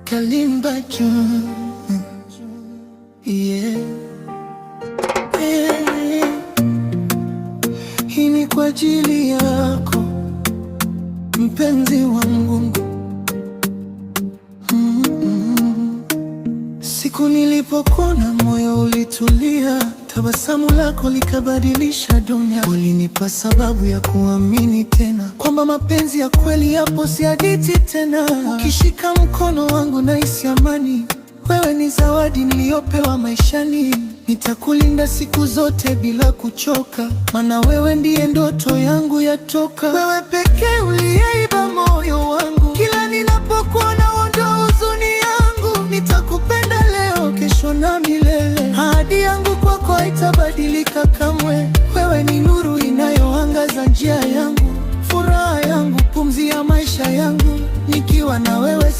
Kalimba June. Yeah. Hii ni kwa ajili yako mpenzi wangu. Siku nilipokuona moyo ulitulia, tabasamu lako likabadilisha dunia. Ulinipa sababu ya kuamini tena kwamba mapenzi ya kweli yapo, si hadithi tena. Ukishika mkono wangu nahisi amani, wewe ni zawadi niliyopewa maishani. Nitakulinda siku zote bila kuchoka, maana wewe ndiye ndoto yangu yatoka. Wewe pekee uliyeiba moyo wangu, kila ninapokuwa naondoa huzuni yangu. Nitakupenda leo, kesho na milele, ahadi yangu kwako haitabadilika kamwe. Wewe ni nuru inayoangaza njia yangu, furaha yangu, pumzi ya maisha yangu. Nikiwa na wewe